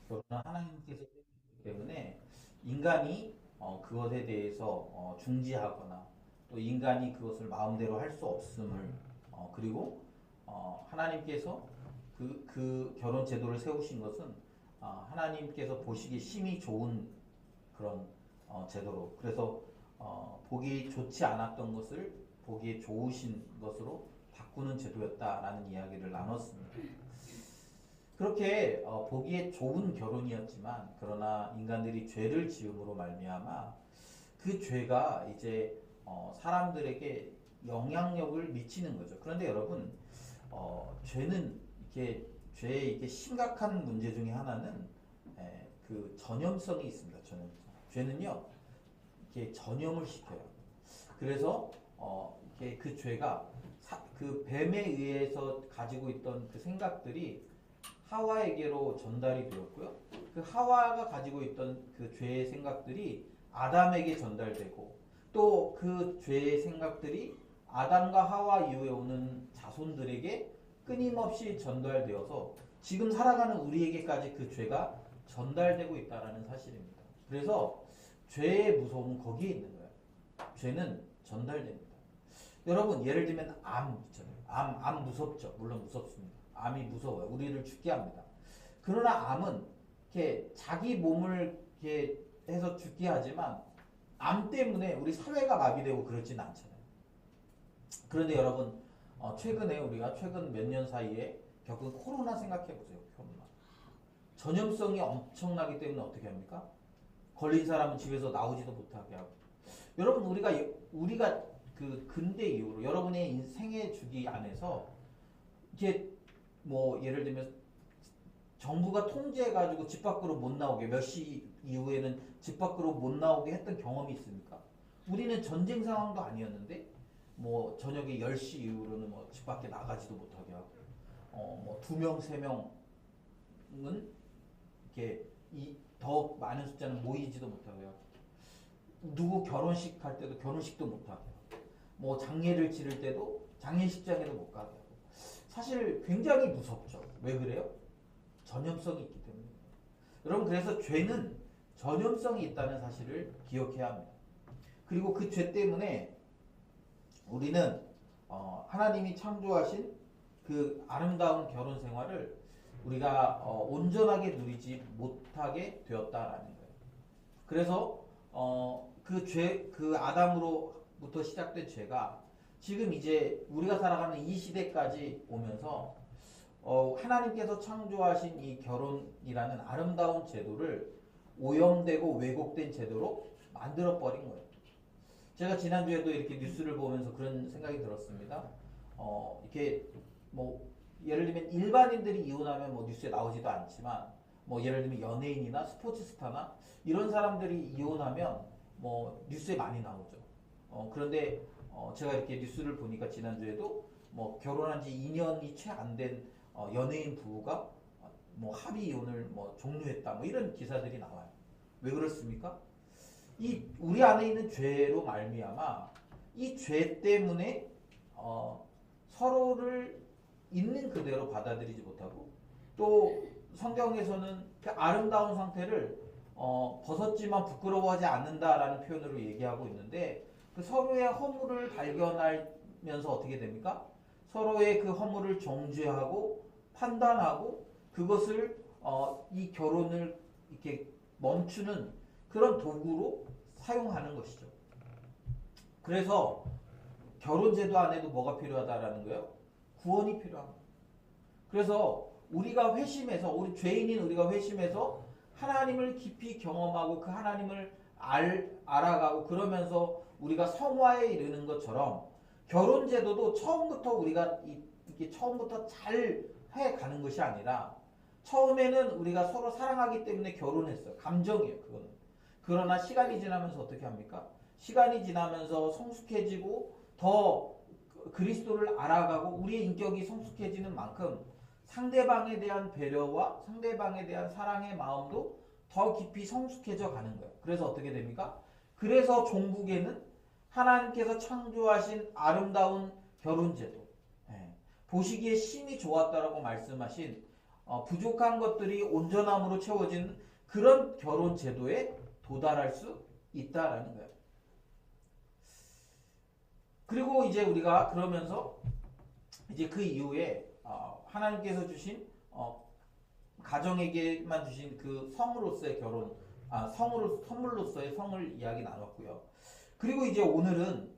결혼은 하나님께서 해주시기 때문에 인간이 그것에 대해서 중지하거나 또 인간이 그것을 마음대로 할 수 없음을 그리고 하나님께서 그 결혼 제도를 세우신 것은 하나님께서 보시기 심히 좋은 그런 제도로 그래서 보기 좋지 않았던 것을 보기에 좋으신 것으로 바꾸는 제도였다라는 이야기를 나눴습니다. 그렇게 보기에 좋은 결혼이었지만 그러나 인간들이 죄를 지음으로 말미암아 그 죄가 이제 사람들에게 영향력을 미치는 거죠. 그런데 여러분 죄는 이렇게 죄의 이게 심각한 문제 중에 하나는 그 전염성이 있습니다. 전염성. 죄는요 이렇게 전염을 시켜요. 그래서 이렇게 그 죄가 그 뱀에 의해서 가지고 있던 그 생각들이 하와에게로 전달이 되었고요. 그 하와가 가지고 있던 그 죄의 생각들이 아담에게 전달되고 또 그 죄의 생각들이 아담과 하와 이후에 오는 자손들에게 끊임없이 전달되어서 지금 살아가는 우리에게까지 그 죄가 전달되고 있다는 사실입니다. 그래서 죄의 무서움은 거기에 있는 거예요. 죄는 전달됩니다. 여러분 예를 들면 암 있잖아요. 암 무섭죠. 물론 무섭습니다. 암이 무서워요. 우리를 죽게 합니다. 그러나 암은 이렇게 자기 몸을 이렇게 해서 죽게 하지만 암 때문에 우리 사회가 마비되고 그러진 않잖아요. 그런데 여러분 최근에 우리가 최근 몇 년 사이에 겪은 코로나 생각해 보세요. 코로나. 전염성이 엄청나기 때문에 어떻게 합니까? 걸린 사람은 집에서 나오지도 못하게 하고. 여러분 우리가 그 근대 이후로 여러분의 인생의 주기 안에서 이게 뭐 예를 들면 정부가 통제해가지고 집 밖으로 못 나오게 몇 시 이후에는 집 밖으로 못 나오게 했던 경험이 있습니까? 우리는 전쟁 상황도 아니었는데 뭐 저녁에 10시 이후로는 뭐 집 밖에 나가지도 못하게 하고 뭐 2명, 3명은 이렇게 더 많은 숫자는 모이지도 못하게 하고 누구 결혼식 할 때도 결혼식도 못하게 하고 뭐 장례를 치를 때도 장례식장에도 못 가게 하고 사실 굉장히 무섭죠. 왜 그래요? 전염성이 있기 때문에. 여러분 그래서 죄는 전염성이 있다는 사실을 기억해야 합니다. 그리고 그 죄 때문에 우리는 하나님이 창조하신 그 아름다운 결혼 생활을 우리가 온전하게 누리지 못하게 되었다라는 거예요. 그래서 그 아담으로부터 시작된 죄가 지금 이제 우리가 살아가는 이 시대까지 오면서 하나님께서 창조하신 이 결혼이라는 아름다운 제도를 오염되고 왜곡된 제도로 만들어버린 거예요. 제가 지난주에도 이렇게 뉴스를 보면서 그런 생각이 들었습니다. 이렇게 뭐 예를 들면 일반인들이 이혼하면 뭐 뉴스에 나오지도 않지만 뭐 예를 들면 연예인이나 스포츠 스타나 이런 사람들이 이혼하면 뭐 뉴스에 많이 나오죠. 그런데 제가 이렇게 뉴스를 보니까 지난주에도 뭐 결혼한 지 2년이 채 안 된 연예인 부부가 뭐 합의 이혼을 뭐 종료했다 뭐 이런 기사들이 나와요. 왜 그렇습니까? 이 우리 안에 있는 죄로 말미암아 이 죄 때문에 서로를 있는 그대로 받아들이지 못하고 또 성경에서는 그 아름다운 상태를 벗었지만 부끄러워하지 않는다라는 표현으로 얘기하고 있는데 그 서로의 허물을 발견하면서 어떻게 됩니까? 서로의 그 허물을 정죄하고 판단하고 그것을 이 결혼을 이렇게 멈추는 그런 도구로 사용하는 것이죠. 그래서 결혼제도 안에도 뭐가 필요하다라는 거예요? 구원이 필요합니다. 그래서 우리가 회심해서 우리 죄인인 우리가 회심해서 하나님을 깊이 경험하고 그 하나님을 알아가고 그러면서 우리가 성화에 이르는 것처럼 결혼제도도 처음부터 우리가 이게 처음부터 잘 해가는 것이 아니라 처음에는 우리가 서로 사랑하기 때문에 결혼했어요. 감정이에요. 그거는. 그러나 시간이 지나면서 어떻게 합니까? 시간이 지나면서 성숙해지고 더 그리스도를 알아가고 우리의 인격이 성숙해지는 만큼 상대방에 대한 배려와 상대방에 대한 사랑의 마음도 더 깊이 성숙해져 가는 거예요. 그래서 어떻게 됩니까? 그래서 종국에는 하나님께서 창조하신 아름다운 결혼제도, 보시기에 심히 좋았다라고 말씀하신 부족한 것들이 온전함으로 채워진 그런 결혼 제도에 도달할 수 있다라는 거예요. 그리고 이제 우리가 그러면서 이제 그 이후에 하나님께서 주신 가정에게만 주신 그 성으로서의 결혼, 성으로 선물로서의 성을 이야기 나눴고요. 그리고 이제 오늘은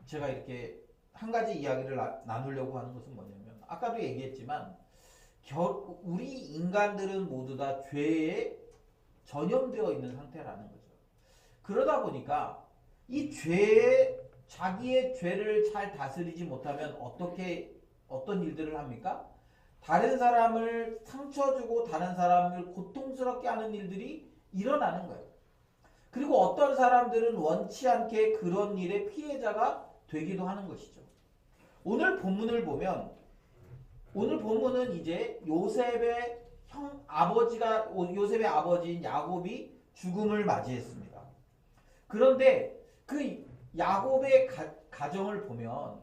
제가 이렇게 한 가지 이야기를 나누려고 하는 것은 뭐냐면 아까도 얘기했지만 우리 인간들은 모두 다 죄에 전염되어 있는 상태라는 거죠. 그러다 보니까 이 자기의 죄를 잘 다스리지 못하면 어떤 일들을 합니까? 다른 사람을 상처 주고 다른 사람을 고통스럽게 하는 일들이 일어나는 거예요. 그리고 어떤 사람들은 원치 않게 그런 일의 피해자가 되기도 하는 것이죠. 오늘 본문을 보면 오늘 본문은 이제 요셉의 아버지인 야곱이 죽음을 맞이했습니다. 그런데 그 야곱의 가정을 보면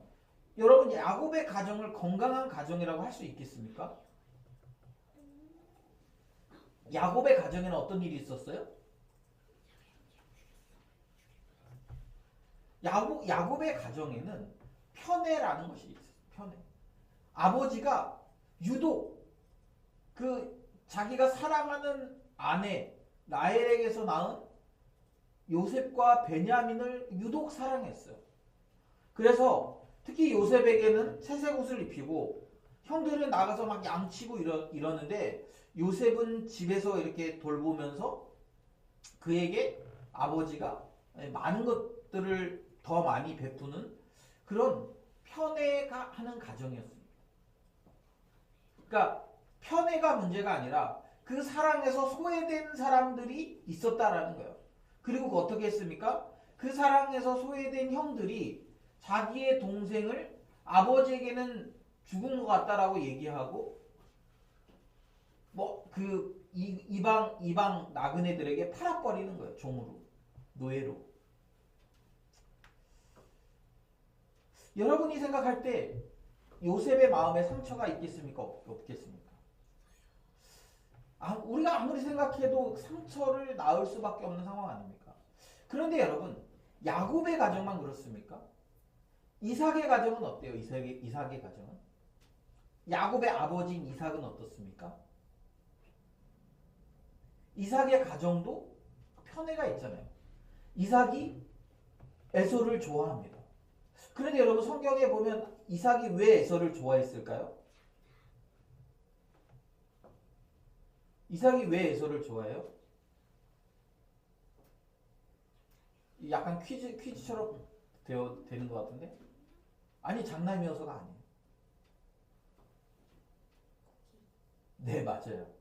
여러분 야곱의 가정을 건강한 가정이라고 할 수 있겠습니까? 야곱의 가정에는 어떤 일이 있었어요? 야곱의 가정에는 편애라는 것이 있어요. 편애. 아버지가 유독 자기가 사랑하는 아내 라헬에게서 낳은 요셉과 베냐민을 유독 사랑했어요. 그래서 특히 요셉에게는 채색 옷을 입히고 형들은 나가서 막 양치고 이러는데 요셉은 집에서 이렇게 돌보면서 그에게 아버지가 많은 것들을 더 많이 베푸는 그런 편애가 하는 가정이었습니다. 그러니까 편애가 문제가 아니라 그 사랑에서 소외된 사람들이 있었다라는 거예요. 그리고 어떻게 했습니까? 그 사랑에서 소외된 형들이 자기의 동생을 아버지에게는 죽은 것 같다라고 얘기하고 이방 나그네들에게 팔아버리는 거예요. 종으로, 노예로. 여러분이 생각할 때 요셉의 마음에 상처가 있겠습니까? 없겠습니까? 우리가 아무리 생각해도 상처를 낳을 수밖에 없는 상황 아닙니까? 그런데 여러분, 야곱의 가정만 그렇습니까? 이삭의 가정은 어때요? 이삭의 가정은? 야곱의 아버지인 이삭은 어떻습니까? 이삭의 가정도 편애가 있잖아요. 이삭이 에서를 좋아합니다. 그런데 여러분 성경에 보면 이삭이 왜 에서를 좋아했을까요? 이삭이 왜 에서를 좋아해요? 약간 퀴즈처럼 되는 것 같은데? 아니 장남이어서가 아니에요. 네, 맞아요.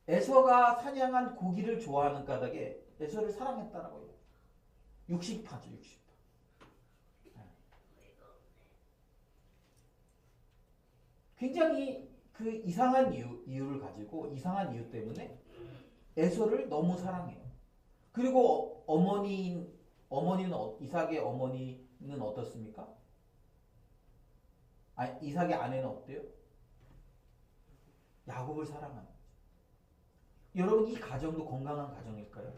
에서가 사냥한 고기를 좋아하는 까닭에 에서를 사랑했다라고 해요. 60파죠, 60파. 굉장히 그 이상한 이유를 가지고 이상한 이유 때문에 에서를 너무 사랑해요. 그리고 이삭의 어머니는 어떻습니까? 이삭의 아내는 어때요? 야곱을 사랑하는 거죠. 여러분 이 가정도 건강한 가정일까요?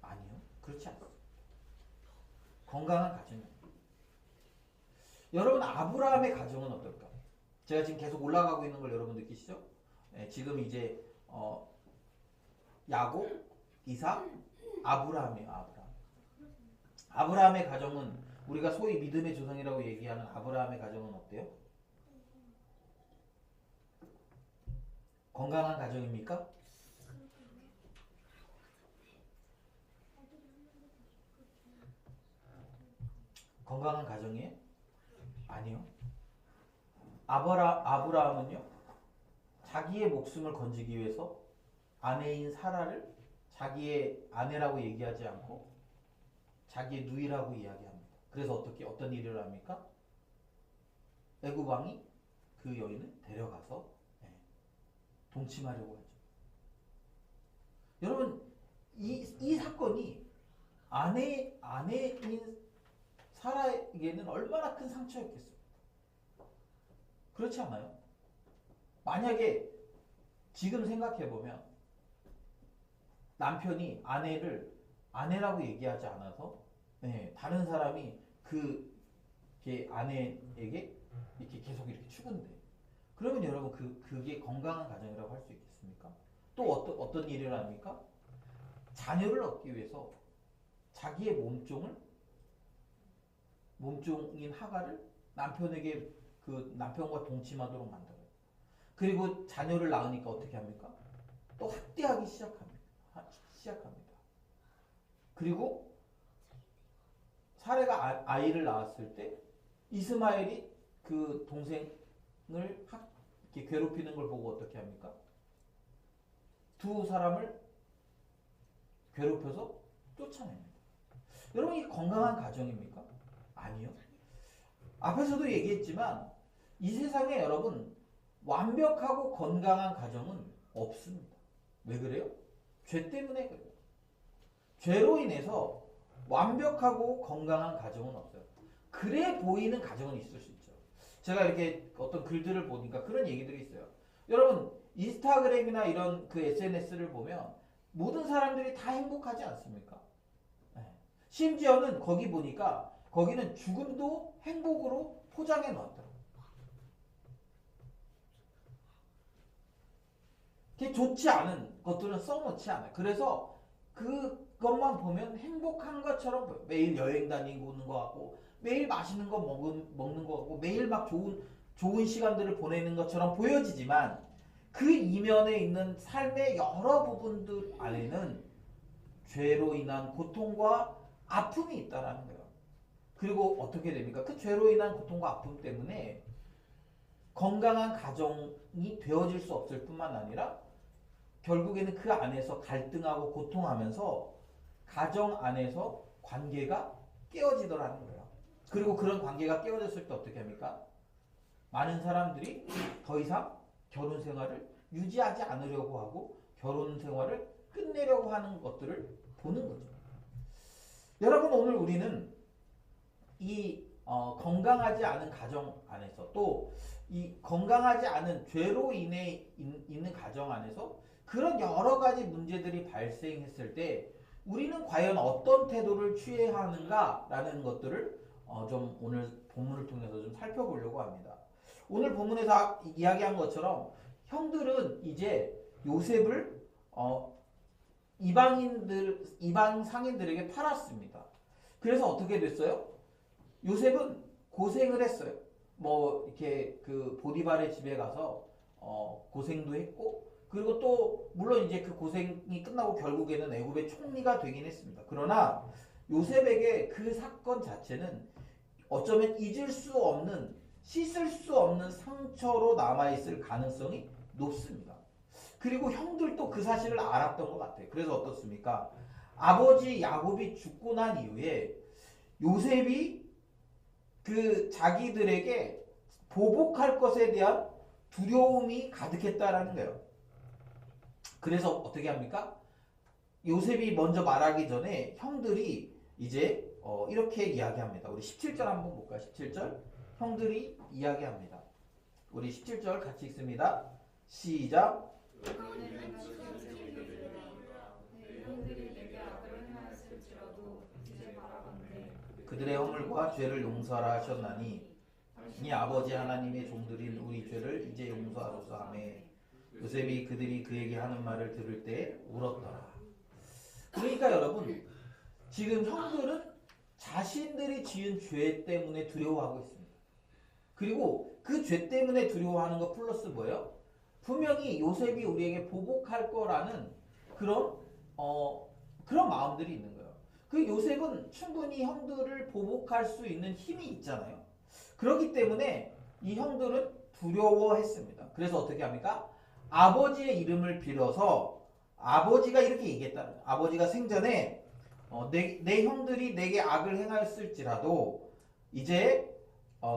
아니요. 그렇지 않습니다. 건강한 가정이 아니에요. 여러분 아브라함의 가정은 어떨까? 제가 지금 계속 올라가고 있는 걸 여러분 느끼시죠? 네, 지금 이제 야곱, 이삭, 아브라함이에요. 아브라함의 가정은 우리가 소위 믿음의 조상이라고 얘기하는 아브라함의 가정은 어때요? 건강한 가정입니까? 건강한 가정이에요? 아니요. 아브라함은요, 자기의 목숨을 건지기 위해서 아내인 사라를 자기의 아내라고 얘기하지 않고 자기의 누이라고 이야기합니다. 그래서 어떤 일을 합니까? 애굽 왕이 그 여인을 데려가서 동침하려고 하죠. 여러분 이 사건이 아내인 사라에게는 얼마나 큰 상처였겠어요. 그렇지 않아요? 만약에 지금 생각해보면 남편이 아내를 아내라고 얘기하지 않아서 다른 사람이 아내에게 이렇게 계속 이렇게 추근대. 그러면 여러분 그게 건강한 가정이라고 할 수 있겠습니까? 또 어떤 일을 합니까? 자녀를 얻기 위해서 자기의 몸종인 하가를 남편에게 남편과 동침하도록 만들어요. 그리고 자녀를 낳으니까 어떻게 합니까? 또 학대하기 시작합니다. 그리고 사레가 아이를 낳았을 때 이스마엘이 그 동생을 이렇게 괴롭히는 걸 보고 어떻게 합니까? 두 사람을 괴롭혀서 쫓아냅니다. 여러분, 이게 건강한 가정입니까? 아니요. 앞에서도 얘기했지만 이 세상에 여러분 완벽하고 건강한 가정은 없습니다. 왜 그래요? 죄 때문에 그래요. 죄로 인해서 완벽하고 건강한 가정은 없어요. 그래 보이는 가정은 있을 수 있죠. 제가 이렇게 어떤 글들을 보니까 그런 얘기들이 있어요. 여러분, 인스타그램이나 이런 그 SNS를 보면 모든 사람들이 다 행복하지 않습니까? 심지어는 거기 보니까 거기는 죽음도 행복으로 포장해 놨더라고요. 그게 좋지 않은 것들은 써놓지 않아요. 그래서 그것만 보면 행복한 것처럼 보여요. 매일 여행 다니는 거 같고, 매일 맛있는 거 먹는 거 같고, 매일 막 좋은 시간들을 보내는 것처럼 보여지지만 그 이면에 있는 삶의 여러 부분들 안에는 죄로 인한 고통과 아픔이 있다라는 거예요. 그리고 어떻게 됩니까? 그 죄로 인한 고통과 아픔 때문에 건강한 가정이 되어질 수 없을 뿐만 아니라 결국에는 그 안에서 갈등하고 고통하면서 가정 안에서 관계가 깨어지더라는 거예요. 그리고 그런 관계가 깨어졌을 때 어떻게 합니까? 많은 사람들이 더 이상 결혼 생활을 유지하지 않으려고 하고 결혼 생활을 끝내려고 하는 것들을 보는 거죠. 여러분, 오늘 우리는 이 건강하지 않은 가정 안에서 또 이 건강하지 않은 죄로 인해 있는 가정 안에서 그런 여러 가지 문제들이 발생했을 때 우리는 과연 어떤 태도를 취해야 하는가라는 것들을 좀 오늘 본문을 통해서 좀 살펴보려고 합니다. 오늘 본문에서 이야기한 것처럼 형들은 이제 요셉을 이방 상인들에게 팔았습니다. 그래서 어떻게 됐어요? 요셉은 고생을 했어요. 뭐 이렇게 그 보디발의 집에 가서 고생도 했고, 그리고 또 물론 이제 그 고생이 끝나고 결국에는 애굽의 총리가 되긴 했습니다. 그러나 요셉에게 그 사건 자체는 어쩌면 잊을 수 없는, 씻을 수 없는 상처로 남아있을 가능성이 높습니다. 그리고 형들도 그 사실을 알았던 것 같아요. 그래서 어떻습니까? 아버지 야곱이 죽고 난 이후에 요셉이 그 자기들에게 보복할 것에 대한 두려움이 가득했다라는 거예요. 그래서 어떻게 합니까? 요셉이 먼저 말하기 전에 형들이 이제 이렇게 이야기합니다. 우리 17절 한번 볼까요? 17절 형들이 이야기합니다. 우리 17절 같이 읽습니다. 시작. 그들의 허물과 죄를 용서하라 하셨나니 이 아버지 하나님의 종들인 우리 죄를 이제 용서하소서 하매 요셉이 그들이 그에게 하는 말을 들을 때 울었더라. 그러니까 여러분, 지금 형들은 자신들이 지은 죄 때문에 두려워하고 있습니다. 그리고 그 죄 때문에 두려워하는 것 플러스 뭐예요? 분명히 요셉이 우리에게 보복할 거라는 그런 마음들이 있는 거예요. 그 요셉은 충분히 형들을 보복할 수 있는 힘이 있잖아요. 그렇기 때문에 이 형들은 두려워했습니다. 그래서 어떻게 합니까? 아버지의 이름을 빌어서 아버지가 이렇게 얘기했다는 거예요. 아버지가 생전에 내 형들이 내게 악을 행하였을지라도 이제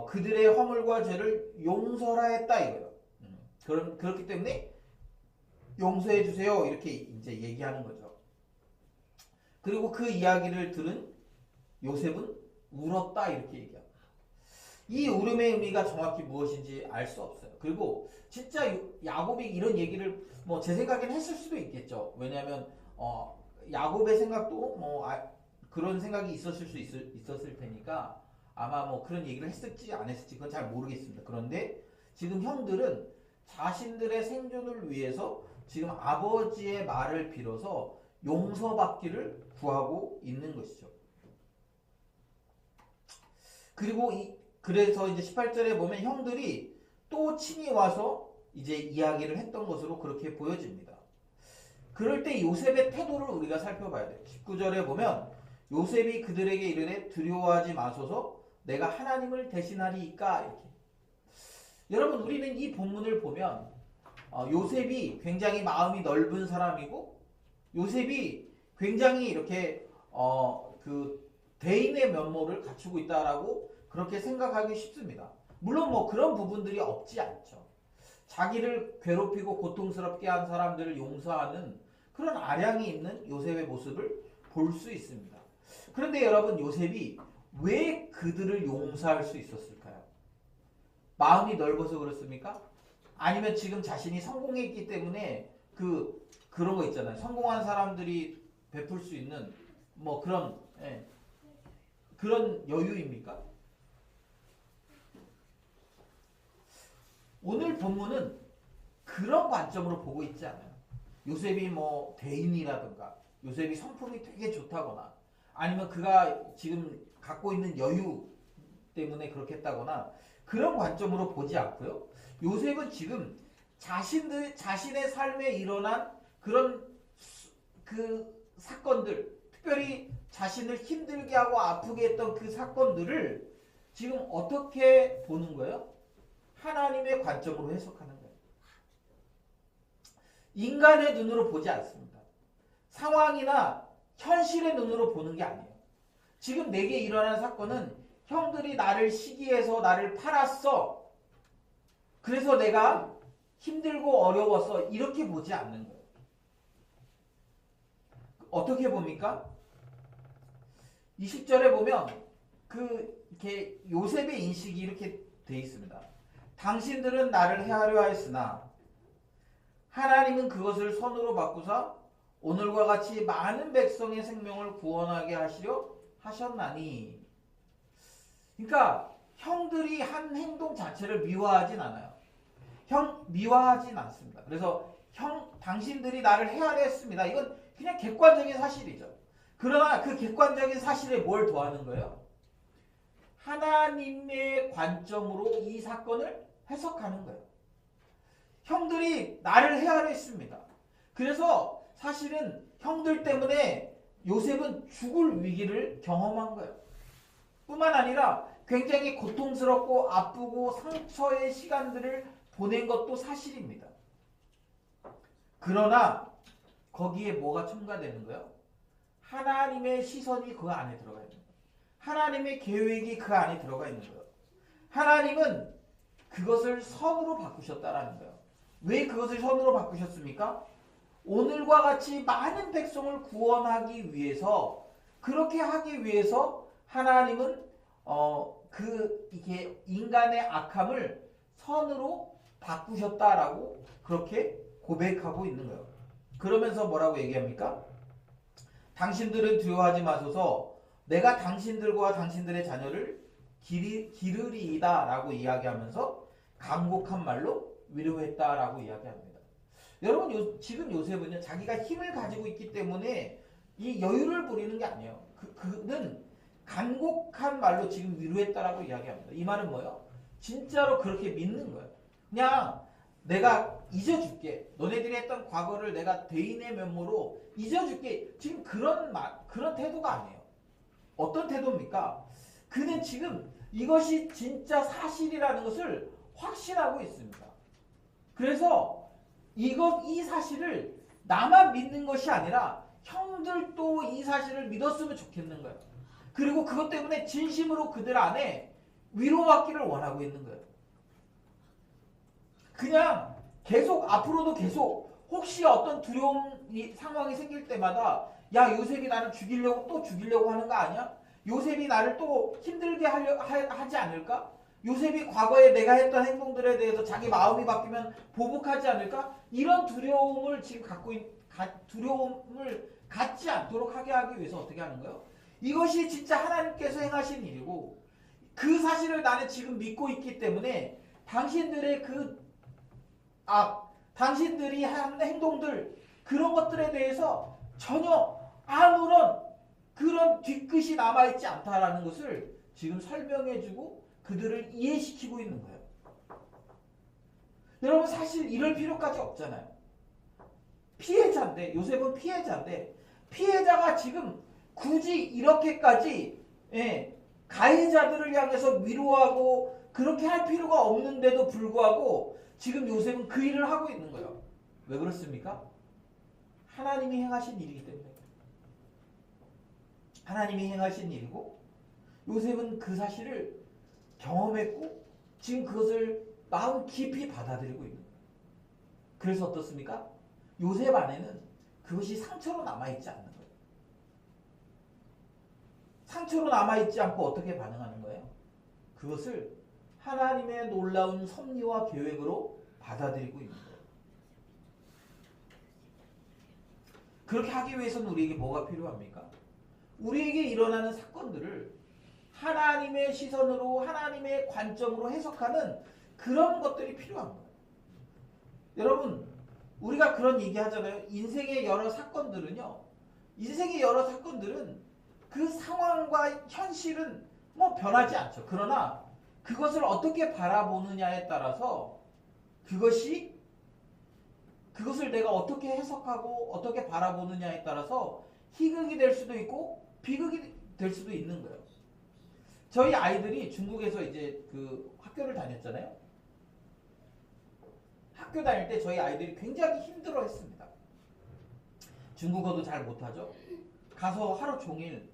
그들의 허물과 죄를 용서라 했다 이거예요. 그렇기 때문에 용서해 주세요 이렇게 이제 얘기하는 거죠. 그리고 그 이야기를 들은 요셉은 울었다 이렇게 얘기합니다. 이 울음의 의미가 정확히 무엇인지 알 수 없어요. 그리고 진짜 야곱이 이런 얘기를 뭐 제 생각엔 했을 수도 있겠죠. 왜냐하면 야곱의 생각도 뭐 그런 생각이 있었을 테니까 아마 뭐 그런 얘기를 했을지 안 했을지 그건 잘 모르겠습니다. 그런데 지금 형들은 자신들의 생존을 위해서 지금 아버지의 말을 빌어서 용서받기를 구하고 있는 것이죠. 그리고 그래서 이제 18절에 보면 형들이 또 친히 와서 이제 이야기를 했던 것으로 그렇게 보여집니다. 그럴 때 요셉의 태도를 우리가 살펴봐야 돼요. 19절에 보면 요셉이 그들에게 이르되 두려워하지 마소서 내가 하나님을 대신하리이까 이렇게. 여러분 우리는 이 본문을 보면 요셉이 굉장히 마음이 넓은 사람이고 요셉이 굉장히 이렇게 그 대인의 면모를 갖추고 있다라고 그렇게 생각하기 쉽습니다. 물론 뭐 그런 부분들이 없지 않죠. 자기를 괴롭히고 고통스럽게 한 사람들을 용서하는 그런 아량이 있는 요셉의 모습을 볼 수 있습니다. 그런데 여러분 요셉이 왜 그들을 용서할 수 있었을까요? 마음이 넓어서 그렇습니까? 아니면 지금 자신이 성공했기 때문에 그런 거 있잖아요. 성공한 사람들이 베풀 수 있는 뭐 그런 그런 여유입니까? 오늘 본문은 그런 관점으로 보고 있지 않아요. 요셉이 뭐 대인이라든가 요셉이 성품이 되게 좋다거나 아니면 그가 지금 갖고 있는 여유 때문에 그렇게 했다거나 그런 관점으로 보지 않고요. 요셉은 지금 자신의 삶에 일어난 그런 그 사건들, 특별히 자신을 힘들게 하고 아프게 했던 그 사건들을 지금 어떻게 보는 거예요? 하나님의 관점으로 해석하는 거예요. 인간의 눈으로 보지 않습니다. 상황이나 현실의 눈으로 보는 게 아니에요. 지금 내게 일어난 사건은 형들이 나를 시기해서 나를 팔았어. 그래서 내가 힘들고 어려웠어. 이렇게 보지 않는 거예요. 어떻게 봅니까? 20절에 보면 이렇게 요셉의 인식이 이렇게 돼 있습니다. 당신들은 나를 해하려 하였으나 하나님은 그것을 선으로 바꾸사 오늘과 같이 많은 백성의 생명을 구원하게 하시려 하셨나니. 그러니까 형들이 한 행동 자체를 미워하진 않아요. 미워하진 않습니다. 그래서 당신들이 나를 해하려 했습니다. 이건 그냥 객관적인 사실이죠. 그러나 그 객관적인 사실에 뭘 더하는 거예요? 하나님의 관점으로 이 사건을 해석하는 거예요. 형들이 나를 해하려 했습니다. 그래서 사실은 형들 때문에 요셉은 죽을 위기를 경험한 거예요. 뿐만 아니라 굉장히 고통스럽고 아프고 상처의 시간들을 보낸 것도 사실입니다. 그러나 거기에 뭐가 첨가되는 거예요? 하나님의 시선이 그 안에 들어가 있는 거예요. 하나님의 계획이 그 안에 들어가 있는 거예요. 하나님은 그것을 선으로 바꾸셨다라는 거예요. 왜 그것을 선으로 바꾸셨습니까? 오늘과 같이 많은 백성을 구원하기 위해서, 그렇게 하기 위해서 하나님은 이게 인간의 악함을 선으로 바꾸셨다라고 그렇게 고백하고 있는 거예요. 그러면서 뭐라고 얘기합니까? 당신들은 두려워하지 마소서 내가 당신들과 당신들의 자녀를 기르리이다 라고 이야기하면서 간곡한 말로 위로했다라고 이야기합니다. 여러분 지금 요셉은요 자기가 힘을 가지고 있기 때문에 이 여유를 부리는 게 아니에요. 그는 간곡한 말로 지금 위로했다라고 이야기합니다. 이 말은 뭐예요? 진짜로 그렇게 믿는 거예요. 그냥 내가 잊어줄게. 너네들이 했던 과거를 내가 대인의 면모로 잊어줄게. 지금 그런 태도가 아니에요. 어떤 태도입니까? 그는 지금 이것이 진짜 사실이라는 것을 확신하고 있습니다. 그래서 이 사실을 나만 믿는 것이 아니라 형들도 이 사실을 믿었으면 좋겠는 거예요. 그리고 그것 때문에 진심으로 그들 안에 위로받기를 원하고 있는 거예요. 그냥 계속 앞으로도 계속 혹시 어떤 두려운 상황이 생길 때마다 야 요셉이 나를 죽이려고 하는 거 아니야? 요셉이 나를 또 힘들게 하지 않을까? 요셉이 과거에 내가 했던 행동들에 대해서 자기 마음이 바뀌면 보복하지 않을까? 이런 두려움을 지금 두려움을 갖지 않도록 하기 위해서 어떻게 하는 거예요? 이것이 진짜 하나님께서 행하신 일이고 그 사실을 나는 지금 믿고 있기 때문에 당신들의 당신들이 한 행동들 그런 것들에 대해서 전혀 아무런 그런 뒤끝이 남아있지 않다라는 것을 지금 설명해주고 그들을 이해시키고 있는 거예요. 여러분 사실 이럴 필요까지 없잖아요. 피해자인데 요셉은 피해자인데 피해자가 지금 굳이 이렇게까지 가해자들을 향해서 위로하고 그렇게 할 필요가 없는데도 불구하고 지금 요셉은 그 일을 하고 있는 거예요. 왜 그렇습니까? 하나님이 행하신 일이기 때문에. 하나님이 행하신 일이고 요셉은 그 사실을 경험했고 지금 그것을 마음 깊이 받아들이고 있는 거예요. 그래서 어떻습니까? 요셉 안에는 그것이 상처로 남아있지 않는 거예요. 상처로 남아있지 않고 어떻게 반응하는 거예요? 그것을 하나님의 놀라운 섭리와 계획으로 받아들이고 있는 거예요. 그렇게 하기 위해서는 우리에게 뭐가 필요합니까? 우리에게 일어나는 사건들을 하나님의 시선으로 하나님의 관점으로 해석하는 그런 것들이 필요한 거예요. 여러분 우리가 그런 얘기 하잖아요. 인생의 여러 사건들은요. 인생의 여러 사건들은 그 상황과 현실은 뭐 변하지 않죠. 그러나 그것을 어떻게 바라보느냐에 따라서 그것을 내가 어떻게 해석하고 어떻게 바라보느냐에 따라서 희극이 될 수도 있고 비극이 될 수도 있는 거예요. 저희 아이들이 중국에서 이제 그 학교를 다녔잖아요. 학교 다닐 때 저희 아이들이 굉장히 힘들어 했습니다. 중국어도 잘 못하죠. 가서 하루 종일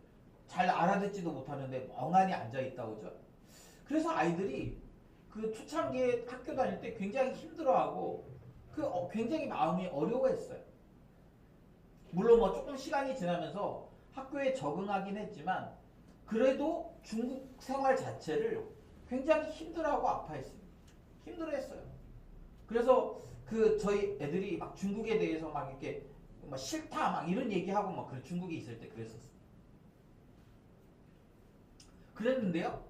잘 알아듣지도 못하는데 멍하니 앉아있다 오죠. 그래서 아이들이 그 초창기에 학교 다닐 때 굉장히 힘들어하고 굉장히 마음이 어려워했어요. 물론 뭐 조금 시간이 지나면서 학교에 적응하긴 했지만 그래도 중국 생활 자체를 굉장히 힘들어하고 아파했습니다. 힘들어했어요. 그래서 저희 애들이 막 중국에 대해서 막 이렇게 막 싫다 막 이런 얘기하고 막 중국에 있을 때 그랬었어요. 그랬는데요.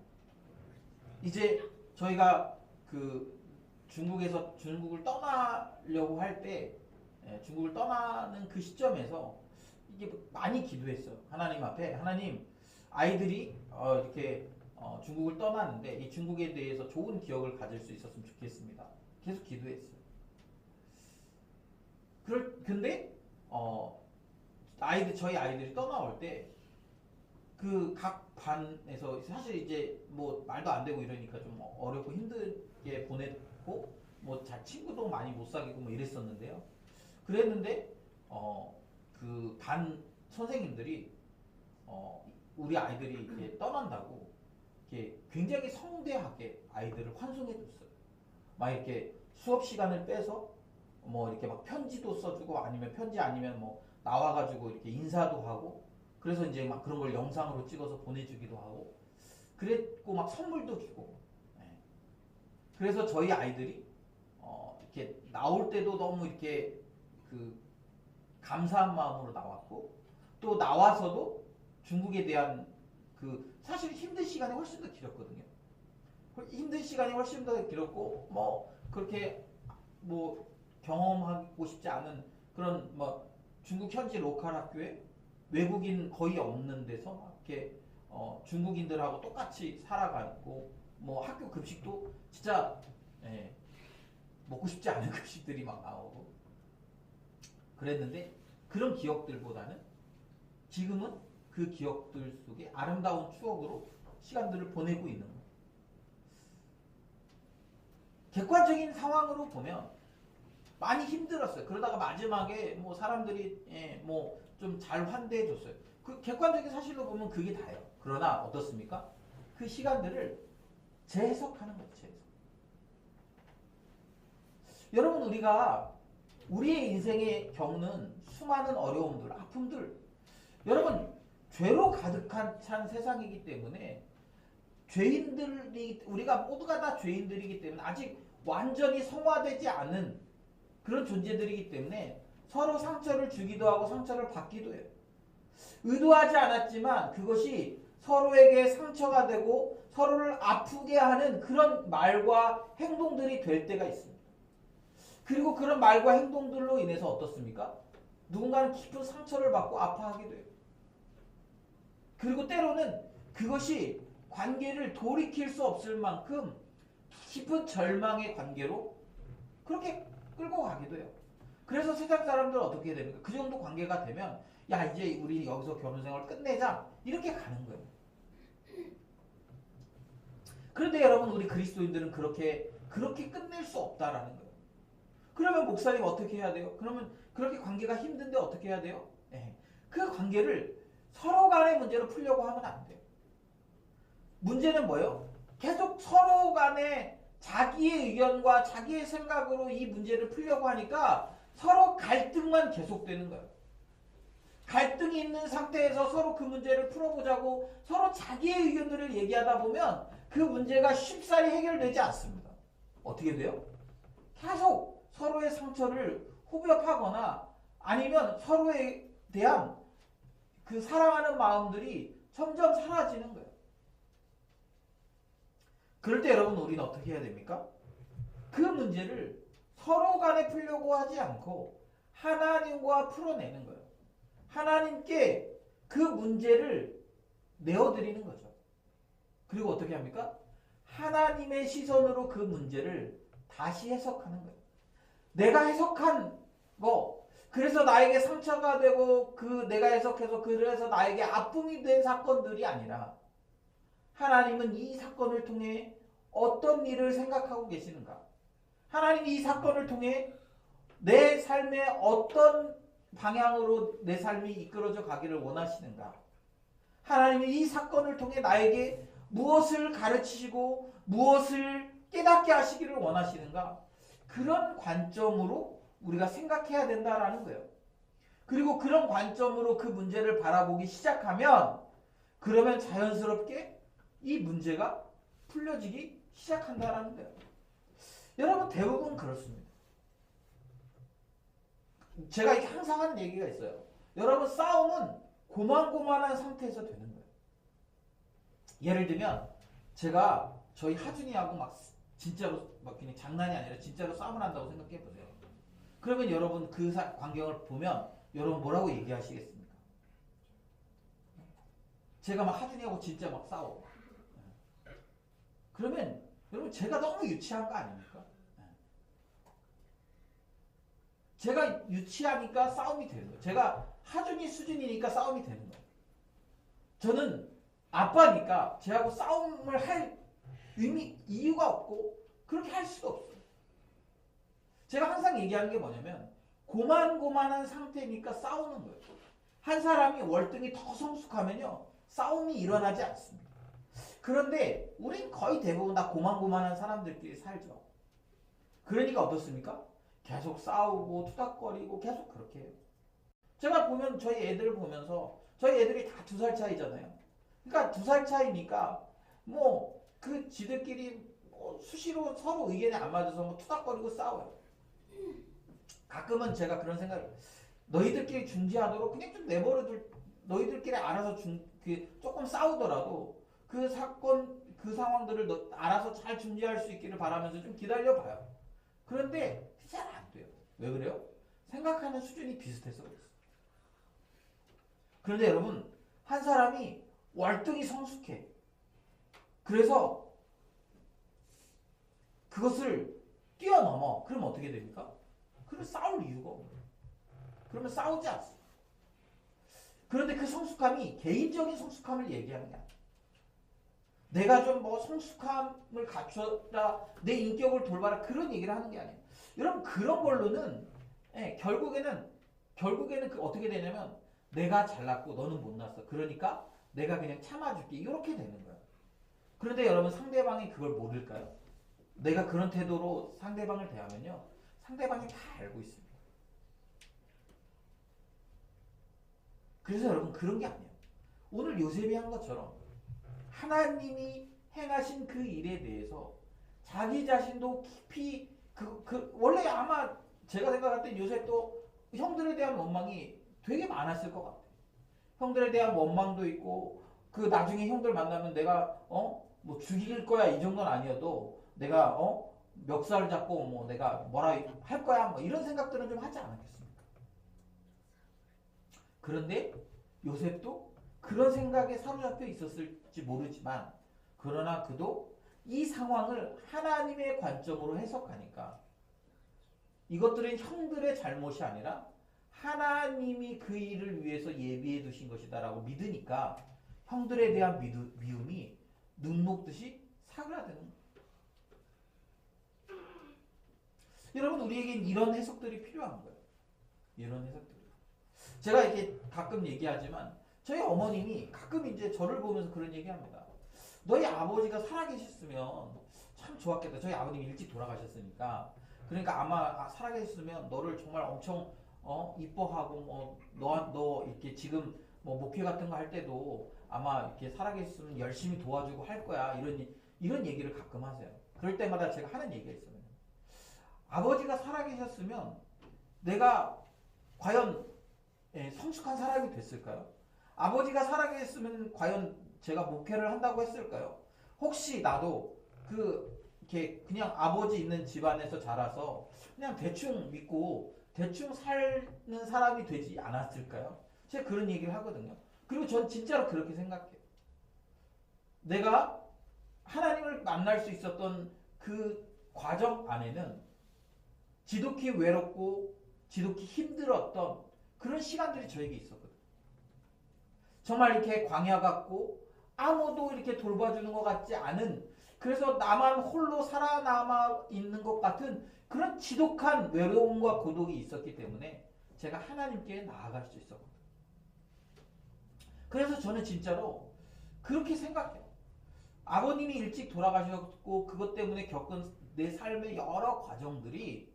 이제 저희가 중국을 떠나려고 할 때 중국을 떠나는 그 시점에서 이게 많이 기도했어요. 하나님 앞에 하나님 아이들이 이렇게 중국을 떠나는데 이 중국에 대해서 좋은 기억을 가질 수 있었으면 좋겠습니다. 계속 기도했어요. 근데 저희 아이들이 떠나올 때 그 각 반에서 사실 이제 뭐 말도 안 되고 이러니까 좀 어렵고 힘들게 보냈고 뭐 친구도 많이 못 사귀고 뭐 이랬었는데요. 그랬는데 그 반 선생님들이 우리 아이들이 이렇게 떠난다고 이렇게 굉장히 성대하게 아이들을 환송해 줬어요. 막 이렇게 수업 시간을 빼서 뭐 이렇게 막 편지도 써주고 아니면 편지 아니면 뭐 나와가지고 이렇게 인사도 하고 그래서 이제 막 그런 걸 영상으로 찍어서 보내주기도 하고 그랬고 막 선물도 주고 그래서 저희 아이들이 이렇게 나올 때도 너무 이렇게 감사한 마음으로 나왔고 또 나와서도 중국에 대한 사실 힘든 시간이 훨씬 더 길었거든요. 힘든 시간이 훨씬 더 길었고 뭐 그렇게 뭐 경험하고 싶지 않은 그런 뭐 중국 현지 로컬 학교에 외국인 거의 없는 데서 막 이렇게 중국인들하고 똑같이 살아가고 뭐 학교 급식도 진짜 먹고 싶지 않은 급식들이 막 나오고 그랬는데 그런 기억들보다는 지금은 그 기억들 속에 아름다운 추억으로 시간들을 보내고 있는 거예요. 객관적인 상황으로 보면 많이 힘들었어요. 그러다가 마지막에 뭐 사람들이 뭐 좀 잘 환대해 줬어요. 그 객관적인 사실로 보면 그게 다예요. 그러나 어떻습니까? 그 시간들을 재해석하는 거죠. 재해석. 여러분 우리가 우리의 인생에 겪는 수많은 어려움들, 아픔들 여러분 죄로 가득한 찬 세상이기 때문에 죄인들이 우리가 모두가 다 죄인들이기 때문에 아직 완전히 성화되지 않은 그런 존재들이기 때문에 서로 상처를 주기도 하고 상처를 받기도 해요. 의도하지 않았지만 그것이 서로에게 상처가 되고 서로를 아프게 하는 그런 말과 행동들이 될 때가 있습니다. 그리고 그런 말과 행동들로 인해서 어떻습니까? 누군가는 깊은 상처를 받고 아파하기도 해요. 그리고 때로는 그것이 관계를 돌이킬 수 없을 만큼 깊은 절망의 관계로 그렇게 끌고 가기도 해요. 그래서 세상 사람들은 어떻게 됩니까? 그 정도 관계가 되면 야 이제 우리 여기서 결혼생활 끝내자 이렇게 가는 거예요. 그런데 여러분 우리 그리스도인들은 그렇게 끝낼 수 없다라는 거예요. 그러면 목사님 어떻게 해야 돼요? 그러면 그렇게 관계가 힘든데 어떻게 해야 돼요? 네. 그 관계를 서로 간의 문제로 풀려고 하면 안 돼요. 문제는 뭐예요? 계속 서로 간에 자기의 의견과 자기의 생각으로 이 문제를 풀려고 하니까 서로 갈등만 계속되는 거예요. 갈등이 있는 상태에서 서로 그 문제를 풀어보자고 서로 자기의 의견들을 얘기하다 보면 그 문제가 쉽사리 해결되지 않습니다. 어떻게 돼요? 계속 서로의 상처를 후벼파거나 아니면 서로에 대한 그 사랑하는 마음들이 점점 사라지는 거예요. 그럴 때 여러분 우리는 어떻게 해야 됩니까? 그 문제를 서로 간에 풀려고 하지 않고 하나님과 풀어내는 거예요. 하나님께 그 문제를 내어드리는 거죠. 그리고 어떻게 합니까? 하나님의 시선으로 그 문제를 다시 해석하는 거예요. 내가 해석한 거, 그래서 나에게 상처가 되고 내가 해석해서 그래서 나에게 아픔이 된 사건들이 아니라 하나님은 이 사건을 통해 어떤 일을 생각하고 계시는가? 하나님이 이 사건을 통해 내 삶에 어떤 방향으로 내 삶이 이끌어져 가기를 원하시는가? 하나님이 이 사건을 통해 나에게 무엇을 가르치시고 무엇을 깨닫게 하시기를 원하시는가? 그런 관점으로 우리가 생각해야 된다라는 거예요. 그리고 그런 관점으로 그 문제를 바라보기 시작하면 그러면 자연스럽게 이 문제가 풀려지기 시작한다라는 거예요. 여러분 대부분 그렇습니다. 제가 항상 하는 얘기가 있어요. 여러분 싸움은 고만고만한 상태에서 되는 거예요. 예를 들면 제가 저희 하준이하고 막 진짜로 막 그냥 장난이 아니라 진짜로 싸움을 한다고 생각해 보세요. 그러면 여러분 그 광경을 보면 여러분 뭐라고 얘기하시겠습니까? 제가 막 하준이하고 진짜 막 싸워. 그러면 여러분 제가 너무 유치한 거 아닙니까? 제가 유치하니까 싸움이 되는 거예요. 제가 하준이 수준이니까 싸움이 되는 거예요. 저는 아빠니까 제하고 싸움을 할 이유가 없고 그렇게 할 수도 없어요. 제가 항상 얘기하는 게 뭐냐면 고만고만한 상태니까 싸우는 거예요. 한 사람이 월등히 더 성숙하면요 싸움이 일어나지 않습니다. 그런데 우린 거의 대부분 다 고만고만한 사람들끼리 살죠. 그러니까 어떻습니까? 계속 싸우고 투닥거리고 계속 그렇게 해요. 제가 보면 저희 애들을 보면서 저희 애들이 다 2살 차이잖아요. 그러니까 2살 차이니까 뭐 그 지들끼리 수시로 서로 의견이 안 맞아서 뭐 투닥거리고 싸워요. 가끔은 제가 그런 생각을 너희들끼리 중지하도록 그냥 좀 내버려둘 너희들끼리 알아서 조금 싸우더라도 그 사건 그 상황들을 알아서 잘 중지할 수 있기를 바라면서 좀 기다려봐요. 그런데 잘 안 돼요. 왜 그래요? 생각하는 수준이 비슷해서 그랬어요. 그런데 여러분 한 사람이 월등히 성숙해. 그래서 그것을 뛰어넘어. 그러면 어떻게 됩니까? 그러면 싸울 이유가 없어요. 그러면 싸우지 않습니다. 그런데 그 성숙함이 개인적인 성숙함을 얘기하는 게 아니에요. 내가 좀 뭐 성숙함을 갖춰라, 내 인격을 돌봐라 그런 얘기를 하는 게 아니에요. 여러분 그런 걸로는 결국에는 그 어떻게 되냐면 내가 잘났고 너는 못났어. 그러니까 내가 그냥 참아줄게. 이렇게 되는 거예요. 그런데 여러분 상대방이 그걸 모를까요? 내가 그런 태도로 상대방을 대하면요. 상대방이 다 알고 있습니다. 그래서 여러분 그런 게 아니에요. 오늘 요셉이 한 것처럼 하나님이 행하신 그 일에 대해서 자기 자신도 깊이 원래 아마 제가 생각할 때 요셉도 형들에 대한 원망이 되게 많았을 것 같아요. 형들에 대한 원망도 있고 그 나중에 형들 만나면 내가 뭐 죽일 거야 이 정도는 아니어도 내가 멱살 잡고 뭐 내가 뭐라 할 거야 뭐 이런 생각들은 좀 하지 않았겠습니까? 그런데 요셉도 그런 생각에 사로잡혀 있었을지 모르지만 그러나 그도 이 상황을 하나님의 관점으로 해석하니까 이것들은 형들의 잘못이 아니라 하나님이 그 일을 위해서 예비해 두신 것이다라고 믿으니까 형들에 대한 미움이 눈 녹듯이 사그라드는 거예요. 여러분 우리에겐 이런 해석들이 필요한 거예요. 이런 해석들이. 제가 이렇게 가끔 얘기하지만 저희 어머님이 가끔 이제 저를 보면서 그런 얘기합니다. 너희 아버지가 살아계셨으면 참 좋았겠다. 저희 아버님이 일찍 돌아가셨으니까. 그러니까 아마 살아계셨으면 너를 정말 엄청 이뻐하고 너 이렇게 지금 뭐 목회 같은 거 할 때도 아마 이렇게 살아계셨으면 열심히 도와주고 할 거야. 이런 얘기를 가끔 하세요. 그럴 때마다 제가 하는 얘기가 있어요. 아버지가 살아계셨으면 내가 과연 성숙한 사람이 됐을까요? 아버지가 살아계셨으면 과연 제가 목회를 한다고 했을까요? 혹시 나도 이렇게 그냥 아버지 있는 집안에서 자라서 그냥 대충 믿고 대충 사는 사람이 되지 않았을까요? 제가 그런 얘기를 하거든요. 그리고 전 진짜로 그렇게 생각해요. 내가 하나님을 만날 수 있었던 그 과정 안에는 지독히 외롭고 지독히 힘들었던 그런 시간들이 저에게 있었거든요. 정말 이렇게 광야 같고 아무도 이렇게 돌봐주는 것 같지 않은 그래서 나만 홀로 살아남아 있는 것 같은 그런 지독한 외로움과 고독이 있었기 때문에 제가 하나님께 나아갈 수 있었거든요. 그래서 저는 진짜로 그렇게 생각해요. 아버님이 일찍 돌아가셨고 그것 때문에 겪은 내 삶의 여러 과정들이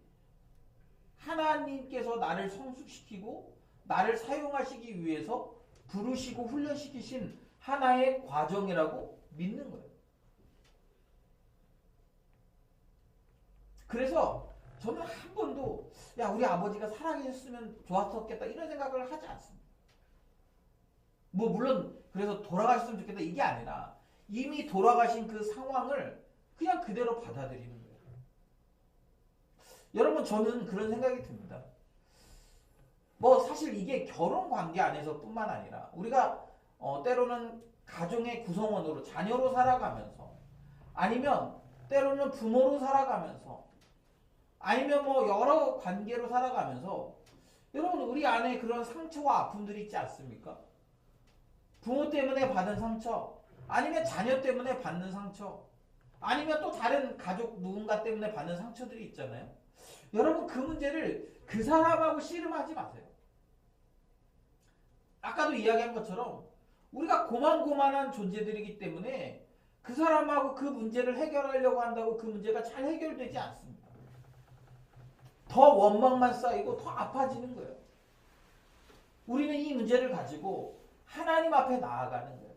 하나님께서 나를 성숙시키고 나를 사용하시기 위해서 부르시고 훈련시키신 하나의 과정이라고 믿는 거예요. 그래서 저는 한 번도 야 우리 아버지가 살아계셨으면 좋았었겠다 이런 생각을 하지 않습니다. 뭐 물론 그래서 돌아가셨으면 좋겠다 이게 아니라 이미 돌아가신 그 상황을 그냥 그대로 받아들이는 거예요. 여러분 저는 그런 생각이 듭니다. 뭐 사실 이게 결혼 관계 안에서 뿐만 아니라 우리가 때로는 가정의 구성원으로 자녀로 살아가면서 아니면 때로는 부모로 살아가면서 아니면 뭐 여러 관계로 살아가면서 여러분 우리 안에 그런 상처와 아픔들이 있지 않습니까? 부모 때문에 받은 상처 아니면 자녀 때문에 받는 상처 아니면 또 다른 가족 누군가 때문에 받는 상처들이 있잖아요. 여러분 그 문제를 그 사람하고 씨름하지 마세요. 아까도 이야기한 것처럼 우리가 고만고만한 존재들이기 때문에 그 사람하고 그 문제를 해결하려고 한다고 그 문제가 잘 해결되지 않습니다. 더 원망만 쌓이고 더 아파지는 거예요. 우리는 이 문제를 가지고 하나님 앞에 나아가는 거예요.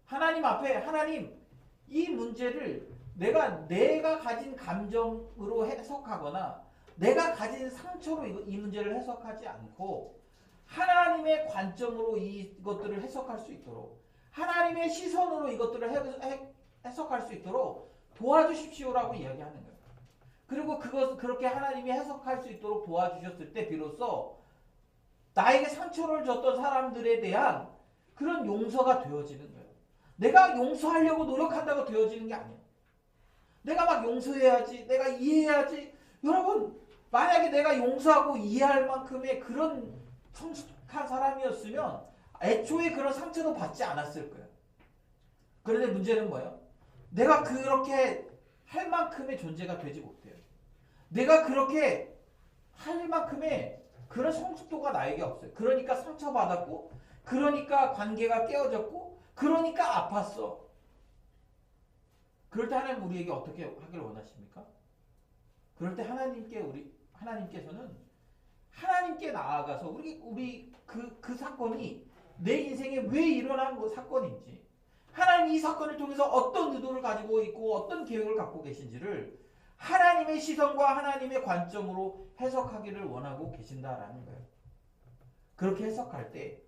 하나님 앞에 하나님 이 문제를 내가 가진 감정으로 해석하거나 내가 가진 상처로 이 문제를 해석하지 않고 하나님의 관점으로 이것들을 해석할 수 있도록 하나님의 시선으로 이것들을 해석할 수 있도록 도와주십시오라고 이야기하는 거예요. 그리고 그렇게 하나님이 해석할 수 있도록 도와주셨을 때 비로소 나에게 상처를 줬던 사람들에 대한 그런 용서가 되어지는 거예요. 내가 용서하려고 노력한다고 되어지는 게 아니에요. 내가 막 용서해야지, 내가 이해해야지. 여러분, 만약에 내가 용서하고 이해할 만큼의 그런 성숙한 사람이었으면 애초에 그런 상처도 받지 않았을 거예요. 그런데 문제는 뭐예요? 내가 그렇게 할 만큼의 존재가 되지 못해요. 내가 그렇게 할 만큼의 그런 성숙도가 나에게 없어요. 그러니까 상처받았고, 그러니까 관계가 깨어졌고, 그러니까 아팠어. 그럴 때 하나님 우리에게 어떻게 하길 원하십니까? 그럴 때 하나님께서는 하나님께 나아가서 우리 그 사건이 내 인생에 왜 일어난 사건인지 하나님 이 사건을 통해서 어떤 의도를 가지고 있고 어떤 계획을 갖고 계신지를 하나님의 시선과 하나님의 관점으로 해석하기를 원하고 계신다라는 거예요. 그렇게 해석할 때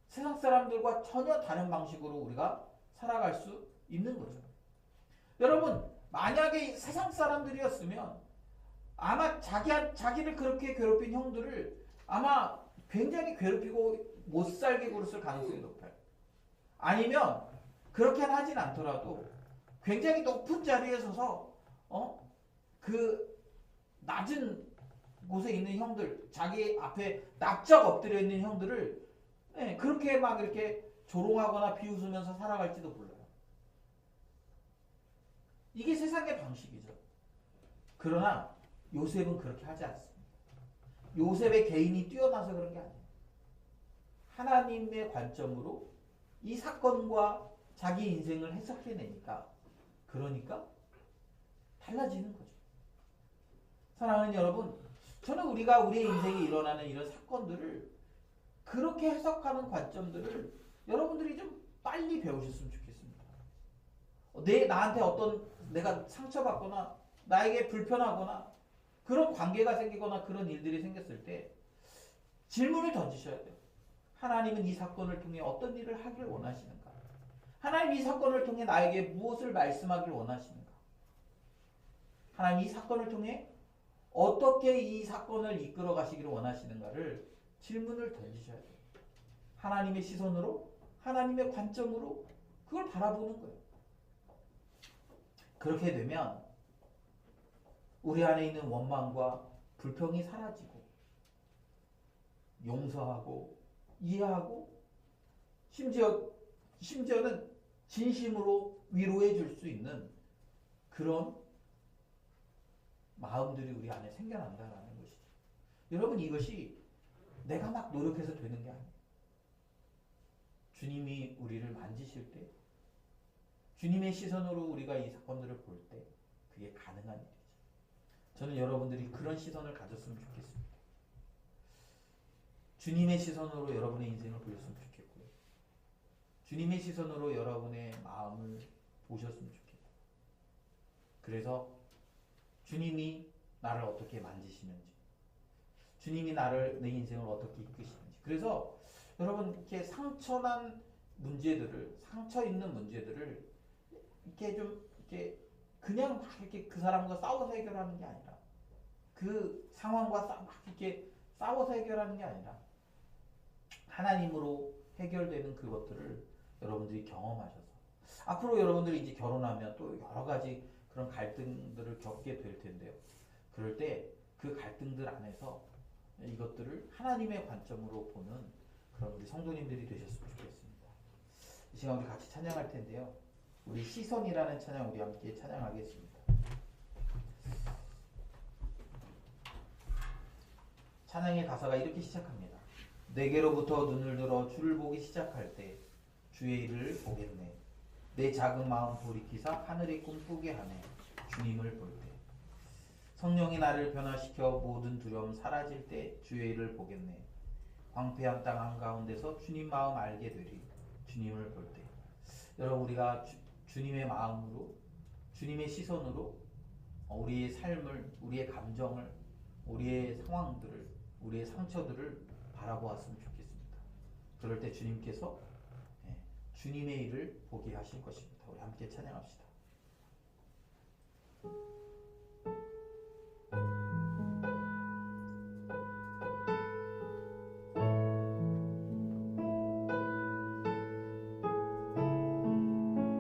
세상 사람들과 전혀 다른 방식으로 우리가 살아갈 수 있는 거죠. 여러분, 만약에 세상 사람들이었으면 아마 자기를 그렇게 괴롭힌 형들을 아마 굉장히 괴롭히고 못 살게 굴었을 가능성이 높아요. 아니면 그렇게 하진 않더라도 굉장히 높은 자리에 서서 그 낮은 곳에 있는 형들, 자기 앞에 납작 엎드려 있는 형들을 그렇게 막 이렇게 조롱하거나 비웃으면서 살아갈지도 몰라요. 이게 세상의 방식이죠. 그러나 요셉은 그렇게 하지 않습니다. 요셉의 개인이 뛰어나서 그런 게 아니에요. 하나님의 관점으로 이 사건과 자기 인생을 해석해내니까, 그러니까 달라지는 거죠. 사랑하는 여러분, 저는 우리가 우리의 인생에 일어나는 이런 사건들을 그렇게 해석하는 관점들을 여러분들이 좀 빨리 배우셨으면 좋겠습니다. 나한테 내가 상처받거나 나에게 불편하거나 그런 관계가 생기거나 그런 일들이 생겼을 때 질문을 던지셔야 돼요. 하나님은 이 사건을 통해 어떤 일을 하길 원하시는가? 하나님 이 사건을 통해 나에게 무엇을 말씀하길 원하시는가? 하나님 이 사건을 통해 어떻게 이 사건을 이끌어 가시기를 원하시는가를 질문을 던지셔야 돼요. 하나님의 시선으로, 하나님의 관점으로 그걸 바라보는 거예요. 그렇게 되면 우리 안에 있는 원망과 불평이 사라지고 용서하고 이해하고 심지어는 진심으로 위로해 줄 수 있는 그런 마음들이 우리 안에 생겨난다라는 것이죠. 여러분, 이것이 내가 막 노력해서 되는 게 아니에요. 주님이 우리를 만지실 때, 주님의 시선으로 우리가 이 사건들을 볼 때 그게 가능한 일이죠. 저는 여러분들이 그런 시선을 가졌으면 좋겠습니다. 주님의 시선으로 여러분의 인생을 보셨으면 좋겠고요. 주님의 시선으로 여러분의 마음을 보셨으면 좋겠고, 그래서 주님이 나를 어떻게 만지시는지, 주님이 내 인생을 어떻게 이끄시는지, 그래서 여러분 이렇게 상처 있는 문제들을 이렇게 그냥 막 이렇게 그 사람과 싸워서 해결하는 게 아니라, 그 상황과 막 이렇게 싸워서 해결하는 게 아니라 하나님으로 해결되는 그것들을 여러분들이 경험하셔서 앞으로 여러분들이 이제 결혼하면 또 여러 가지 그런 갈등들을 겪게 될 텐데요. 그럴 때 그 갈등들 안에서 이것들을 하나님의 관점으로 보는 그런 우리 성도님들이 되셨으면 좋겠습니다. 이 시간 우리 같이 찬양할 텐데요. 우리 시선이라는 찬양 우리 함께 찬양하겠습니다. 찬양의 가사가 이렇게 시작합니다. 내게로부터 눈을 들어 주를 보기 시작할 때 주의 일을 보겠네. 내 작은 마음 돌이키사 하늘의 꿈꾸게 하네. 주님을 볼 때. 성령이 나를 변화시켜 모든 두려움 사라질 때 주의 일을 보겠네. 황폐한 땅 한가운데서 주님 마음 알게 되리. 주님을 볼 때. 여러분, 우리가 주님의 마음으로, 주님의 시선으로 우리의 삶을, 우리의 감정을, 우리의 상황들을, 우리의 상처들을 바라보았으면 좋겠습니다. 그럴 때 주님께서 주님의 일을 보게 하실 것입니다. 우리 함께 찬양합시다.